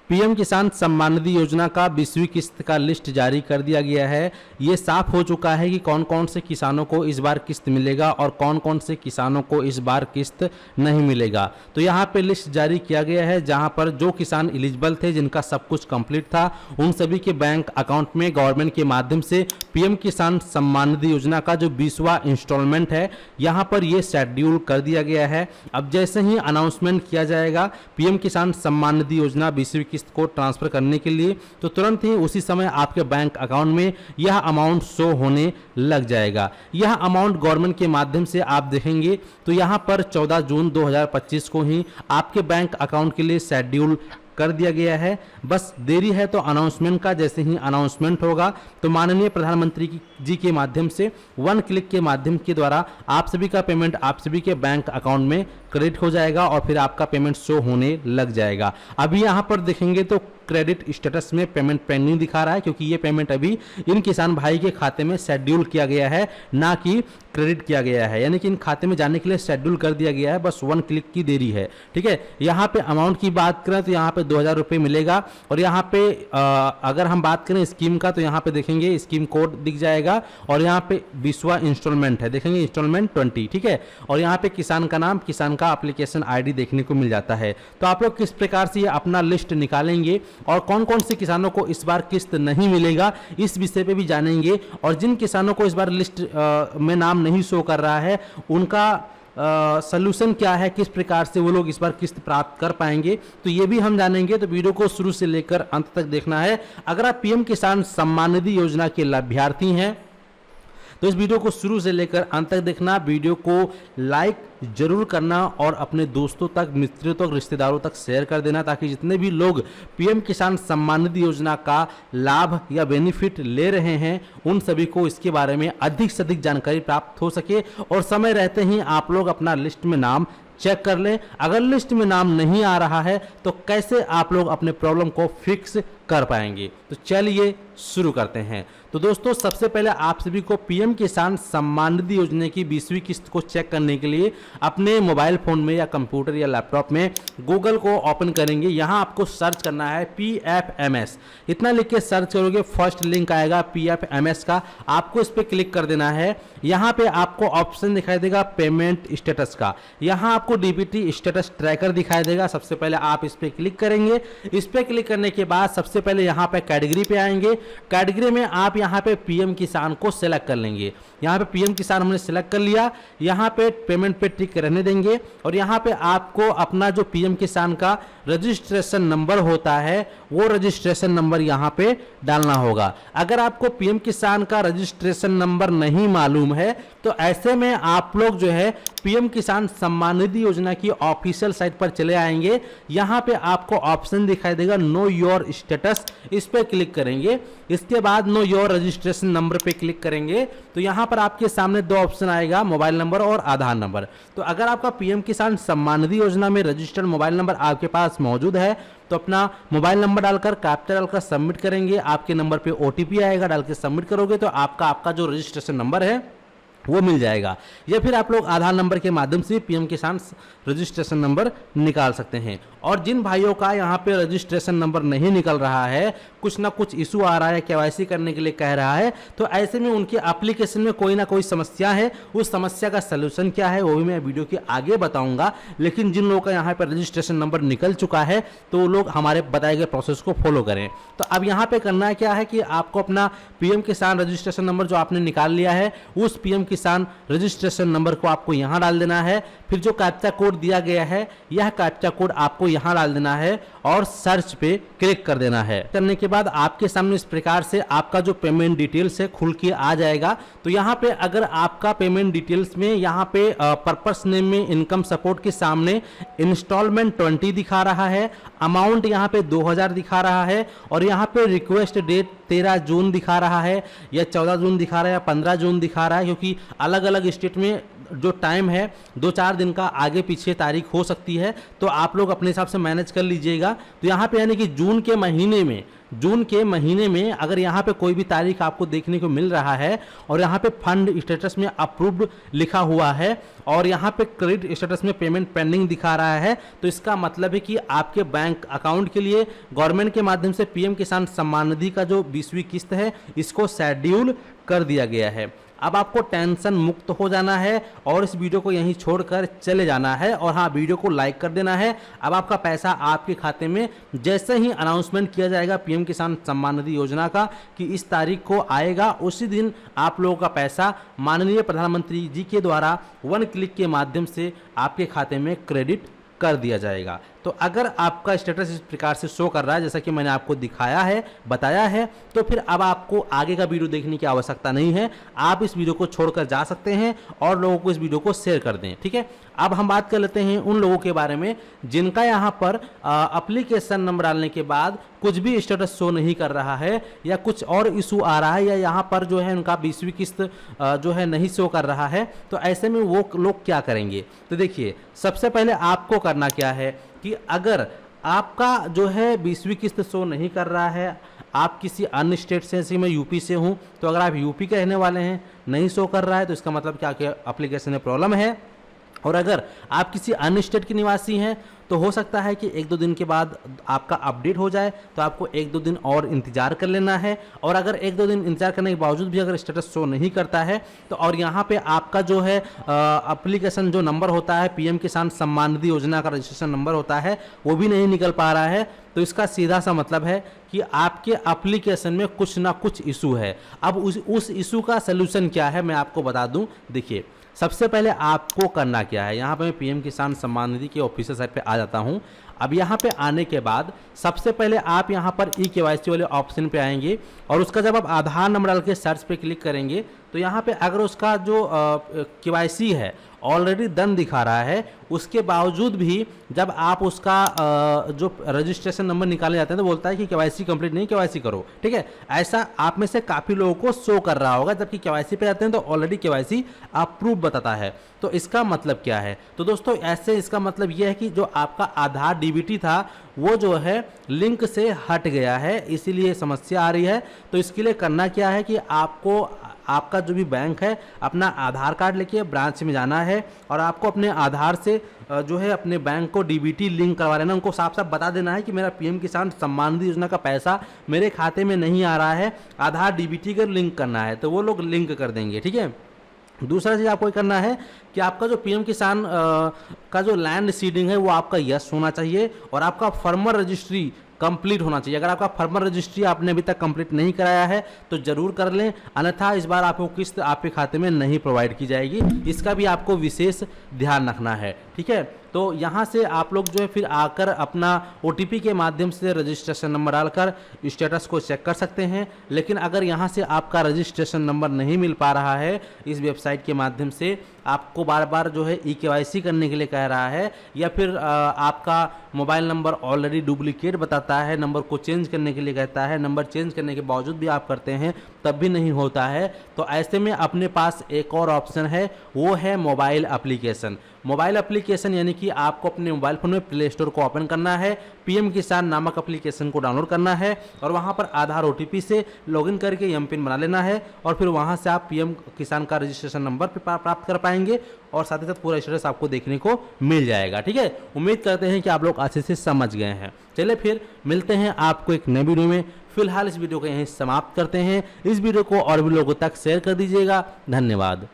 PM किसान सम्मान निधि योजना का 20वीं किस्त का लिस्ट जारी कर दिया गया है। ये साफ हो चुका है कि कौन कौन से किसानों को इस बार किस्त मिलेगा और कौन कौन से किसानों को इस बार किस्त नहीं मिलेगा। तो यहाँ पे लिस्ट जारी किया गया है, जहाँ पर जो किसान एलिजिबल थे, जिनका सब कुछ कंप्लीट था, उन सभी के बैंक अकाउंट में गवर्नमेंट के माध्यम से पीएम किसान सम्मान निधि योजना का जो 20वां इंस्टॉलमेंट है, यहाँ पर ये शेड्यूल कर दिया गया है। अब जैसे ही अनाउंसमेंट किया जाएगा पीएम किसान सम्मान निधि योजना 20वीं किस्त को ट्रांसफर करने के लिए, तो तुरंत ही उसी समय आपके बैंक अकाउंट में यह अमाउंट शो होने लग जाएगा। यह अमाउंट गवर्नमेंट के माध्यम से आप देखेंगे तो यहाँ पर 14 जून 2025 को ही आपके बैंक अकाउंट के लिए शेड्यूल कर दिया गया है। बस देरी है तो अनाउंसमेंट का, जैसे ही अनाउंसमेंट होगा तो माननीय प्रधानमंत्री जी के माध्यम से 1 क्लिक के माध्यम के द्वारा आप सभी का पेमेंट आप सभी के बैंक अकाउंट में क्रेडिट हो जाएगा और फिर आपका पेमेंट शो होने लग जाएगा। अभी यहाँ पर देखेंगे तो क्रेडिट स्टेटस में पेमेंट पेंडिंग दिखा रहा है, क्योंकि ये पेमेंट अभी इन किसान भाई के खाते में शेड्यूल किया गया है, ना कि क्रेडिट किया गया है। यानी कि इन खाते में जाने के लिए शेड्यूल कर दिया गया है, बस 1 क्लिक की देरी है। ठीक है, यहाँ पे अमाउंट की बात करें तो यहाँ पे 2000 रुपये मिलेगा। और यहाँ पे अगर हम बात करें स्कीम का, तो यहाँ पे देखेंगे स्कीम कोड दिख जाएगा और यहाँ पे 20वां इंस्टॉलमेंट है, देखेंगे इंस्टॉलमेंट 20। ठीक है, और यहाँ पे किसान का नाम, किसान का एप्लीकेशन आईडी देखने को मिल जाता है। तो आप लोग किस प्रकार से ये अपना लिस्ट निकालेंगे और कौन कौन से किसानों को इस बार किस्त नहीं मिलेगा, इस विषय पे भी जानेंगे। और जिन किसानों को इस बार लिस्ट में नाम नहीं शो कर रहा है, उनका सलूशन क्या है, किस प्रकार से वो लोग इस बार किस्त प्राप्त कर पाएंगे, तो ये भी हम जानेंगे। तो वीडियो को शुरू से लेकर अंत तक देखना है। अगर आप पीएम किसान सम्मान निधि योजना के लाभार्थी हैं तो इस वीडियो को शुरू से लेकर अंत तक देखना। वीडियो को लाइक जरूर करना और अपने दोस्तों तक, मित्रों तक, रिश्तेदारों तक शेयर कर देना, ताकि जितने भी लोग पीएम किसान सम्मान निधि योजना का लाभ या बेनिफिट ले रहे हैं उन सभी को इसके बारे में अधिक से अधिक जानकारी प्राप्त हो सके और समय रहते ही आप लोग अपना लिस्ट में नाम चेक कर लें। अगर लिस्ट में नाम नहीं आ रहा है तो कैसे आप लोग अपने प्रॉब्लम को फिक्स कर पाएंगे। तो चलिए शुरू करते हैं। तो दोस्तों, सबसे पहले आप सभी को पीएम किसान सम्मान निधि योजना की 20वीं किस्त को चेक करने के लिए अपने मोबाइल फोन में या कंप्यूटर या लैपटॉप में गूगल को ओपन करेंगे। यहां आपको सर्च करना है PFMS, इतना लिख के सर्च करोगे, फर्स्ट लिंक आएगा PFMS का, आपको इस पर क्लिक कर देना है। यहां पे आपको ऑप्शन दिखाई देगा पेमेंट स्टेटस का, यहां आपको डीबीटी स्टेटस ट्रैकर दिखाई देगा। सबसे पहले आप इस पर क्लिक करेंगे। इस पर क्लिक करने के बाद सबसे पहले यहाँ पे कैटेगरी पे आएंगे। कैटेगरी में आप यहाँ पे पीएम किसान को सिलेक्ट कर लेंगे। यहाँ पे पीएम किसान हमने सिलेक्ट कर लिया। यहाँ पे पेमेंट पे टिक रहने देंगे और यहाँ पे आपको अपना जो पीएम किसान का रजिस्ट्रेशन नंबर होता है वो रजिस्ट्रेशन नंबर यहाँ पे डालना होगा। अगर आपको पीएम किसान का रजिस्ट्रेशन नंबर नहीं मालूम है तो ऐसे में आप लोग जो है पीएम किसान सम्मान निधि योजना की ऑफिशियल साइट पर चले आएंगे। यहाँ पे आपको ऑप्शन दिखाई देगा नो योर स्टेटस, इस पे क्लिक करेंगे। इसके बाद नो योर रजिस्ट्रेशन नंबर पे क्लिक करेंगे तो यहाँ पर आपके सामने 2 ऑप्शन आएगा, मोबाइल नंबर और आधार नंबर। तो अगर आपका पीएम किसान सम्मान निधि योजना में रजिस्टर्ड मोबाइल नंबर आपके पास मौजूद है तो अपना मोबाइल नंबर डालकर कैप्चा डालकर सबमिट करेंगे। आपके नंबर पे OTP आएगा, डाल के सबमिट करोगे तो आपका जो रजिस्ट्रेशन नंबर है वो मिल जाएगा। या फिर आप लोग आधार नंबर के माध्यम से पीएम किसान रजिस्ट्रेशन नंबर निकाल सकते हैं। और जिन भाइयों का यहाँ पे रजिस्ट्रेशन नंबर नहीं निकल रहा है, कुछ ना कुछ इशू आ रहा है, KYC करने के लिए कह रहा है, तो ऐसे में उनके एप्लीकेशन में कोई ना कोई समस्या है। उस समस्या का सलूशन क्या है वो भी मैं वीडियो के आगे बताऊंगा। लेकिन जिन लोगों का यहाँ पर रजिस्ट्रेशन नंबर निकल चुका है तो वो लोग हमारे बताए गए प्रोसेस को फॉलो करें। तो अब यहाँ पे करना क्या है कि आपको अपना पीएम किसान रजिस्ट्रेशन नंबर जो आपने निकाल लिया है उस पीएम किसान रजिस्ट्रेशन नंबर को आपको यहाँ डाल देना है। फिर जो कैप्चा कोड दिया गया है यह कैप्चा कोड आपको यहाँ डाल देना है और सर्च पे क्लिक कर देना है। करने के बाद आपके सामने इस प्रकार से आपका जो पेमेंट डिटेल्स है खुल के आ जाएगा। तो यहाँ पे अगर आपका पेमेंट डिटेल्स में यहाँ पे पर्पस नेम में इनकम सपोर्ट के सामने इंस्टॉलमेंट 20 दिखा रहा है, अमाउंट यहाँ पे 2000 दिखा रहा है और यहाँ पे रिक्वेस्ट डेट 13 जून दिखा रहा है या 14 जून दिखा रहा है या 15 जून दिखा रहा है, क्योंकि अलग अलग स्टेट में जो टाइम है 2-4 दिन का आगे पीछे तारीख हो सकती है। तो आप लोग अपने हिसाब से मैनेज कर लीजिएगा। तो यहाँ पे यानी कि जून के महीने में जून के महीने में अगर यहाँ पे कोई भी तारीख आपको देखने को मिल रहा है और यहाँ पे फंड स्टेटस में अप्रूव्ड लिखा हुआ है और यहाँ पे क्रेडिट स्टेटस में पेमेंट पेंडिंग दिखा रहा है, तो इसका मतलब है कि आपके बैंक अकाउंट के लिए गवर्नमेंट के माध्यम से पीएम किसान सम्मान निधि का जो 20वीं किस्त है इसको शेड्यूल कर दिया गया है। अब आपको टेंशन मुक्त हो जाना है और इस वीडियो को यहीं छोड़कर चले जाना है और हाँ, वीडियो को लाइक कर देना है। अब आपका पैसा आपके खाते में जैसे ही अनाउंसमेंट किया जाएगा पीएम किसान सम्मान निधि योजना का कि इस तारीख को आएगा, उसी दिन आप लोगों का पैसा माननीय प्रधानमंत्री जी के द्वारा 1 क्लिक के माध्यम से आपके खाते में क्रेडिट कर दिया जाएगा। तो अगर आपका स्टेटस इस प्रकार से शो कर रहा है जैसा कि मैंने आपको दिखाया है, बताया है, तो फिर अब आपको आगे का वीडियो देखने की आवश्यकता नहीं है। आप इस वीडियो को छोड़कर जा सकते हैं और लोगों को इस वीडियो को शेयर कर दें। ठीक है, अब हम बात कर लेते हैं उन लोगों के बारे में जिनका यहाँ पर एप्लीकेशन नंबर डालने के बाद कुछ भी स्टेटस शो नहीं कर रहा है या कुछ और इशू आ रहा है या यहाँ पर जो है उनका 20वीं किस्त जो है नहीं शो कर रहा है। तो ऐसे में वो लोग क्या करेंगे? तो देखिए, सबसे पहले आपको करना क्या है कि अगर आपका जो है 20वीं किस्त शो नहीं कर रहा है, आप किसी अन्य स्टेट से, जैसे मैं यूपी से हूं, तो अगर आप यूपी के रहने वाले हैं, नहीं शो कर रहा है, तो इसका मतलब क्या कि एप्लीकेशन में प्रॉब्लम है। और अगर आप किसी अन्य स्टेट के निवासी हैं तो हो सकता है कि 1-2 दिन के बाद आपका अपडेट हो जाए, तो आपको 1-2 दिन और इंतजार कर लेना है। और अगर 1-2 दिन इंतजार करने के बावजूद भी अगर स्टेटस शो नहीं करता है तो और यहाँ पे आपका जो है एप्लीकेशन जो नंबर होता है पीएम किसान सम्मान निधि योजना का रजिस्ट्रेशन नंबर होता है वो भी नहीं निकल पा रहा है, तो इसका सीधा सा मतलब है कि आपके एप्लीकेशन में कुछ ना कुछ इशू है। अब उस इशू का सलूशन क्या है मैं आपको बता दूं। देखिए, सबसे पहले आपको करना क्या है, यहाँ पे मैं पीएम किसान सम्मान निधि के ऑफिशियल साइट पे आ जाता हूँ। अब यहाँ पे आने के बाद सबसे पहले आप यहाँ पर ई-केवाईसी वाले ऑप्शन पे आएंगे और उसका जब आप आधार नंबर डाल के सर्च पे क्लिक करेंगे तो यहाँ पे अगर उसका जो केवाईसी है ऑलरेडी डन दिखा रहा है, उसके बावजूद भी जब आप उसका जो रजिस्ट्रेशन नंबर निकाले जाते हैं तो बोलता है कि केवाईसी कंप्लीट नहीं, केवाईसी करो। ठीक है, ऐसा आप में से काफ़ी लोगों को शो कर रहा होगा, जबकि केवाईसी पे जाते हैं तो ऑलरेडी केवाईसी अप्रूव बताता है। तो इसका मतलब क्या है? तो दोस्तों ऐसे इसका मतलब यह है कि जो आपका आधार डीबीटी था वो जो है लिंक से हट गया है, इसीलिए समस्या आ रही है। तो इसके लिए करना क्या है कि आपको आपका जो भी बैंक है अपना आधार कार्ड लेके ब्रांच में जाना है और आपको अपने आधार से जो है अपने बैंक को डीबीटी लिंक करवा लेना। उनको साफ साफ बता देना है कि मेरा पीएम किसान सम्मान निधि योजना का पैसा मेरे खाते में नहीं आ रहा है, आधार डीबीटी का लिंक करना है, तो वो लोग लिंक कर देंगे। ठीक है, दूसरा चीज़ आपको करना है कि आपका जो पीएम किसान का जो लैंड सीडिंग है वो आपका यस होना चाहिए और आपका फार्मर रजिस्ट्री कंप्लीट होना चाहिए। अगर आपका फार्मर रजिस्ट्री आपने अभी तक कंप्लीट नहीं कराया है तो जरूर कर लें, अन्यथा इस बार आपको किस्त आपके खाते में नहीं प्रोवाइड की जाएगी। इसका भी आपको विशेष ध्यान रखना है। ठीक है, तो यहाँ से आप लोग जो है फिर आकर अपना OTP के माध्यम से रजिस्ट्रेशन नंबर डालकर स्टेटस को चेक कर सकते हैं। लेकिन अगर यहाँ से आपका रजिस्ट्रेशन नंबर नहीं मिल पा रहा है इस वेबसाइट के माध्यम से, आपको बार बार जो है ई-केवाईसी करने के लिए कह रहा है या फिर आपका मोबाइल नंबर ऑलरेडी डुप्लीकेट बताता है, नंबर को चेंज करने के लिए कहता है, नंबर चेंज करने के बावजूद भी आप करते हैं तब भी नहीं होता है, तो ऐसे में अपने पास एक और ऑप्शन है, वो है मोबाइल एप्लीकेशन। मोबाइल एप्लीकेशन यानी कि आपको अपने मोबाइल फोन में प्ले स्टोर को ओपन करना है, पीएम किसान नामक एप्लीकेशन को डाउनलोड करना है और वहां पर आधार OTP से लॉगिन करके एमपिन बना लेना है और फिर वहां से आप पीएम किसान का रजिस्ट्रेशन नंबर प्राप्त कर पाएंगे और साथ ही साथ पूरा स्टेटस आपको देखने को मिल जाएगा। ठीक है, उम्मीद करते हैं कि आप लोग अच्छे से समझ गए हैं। चलिए फिर मिलते हैं आपको एक नए वीडियो में। फिलहाल इस वीडियो को यहीं समाप्त करते हैं। इस वीडियो को और भी लोगों तक शेयर कर दीजिएगा। धन्यवाद।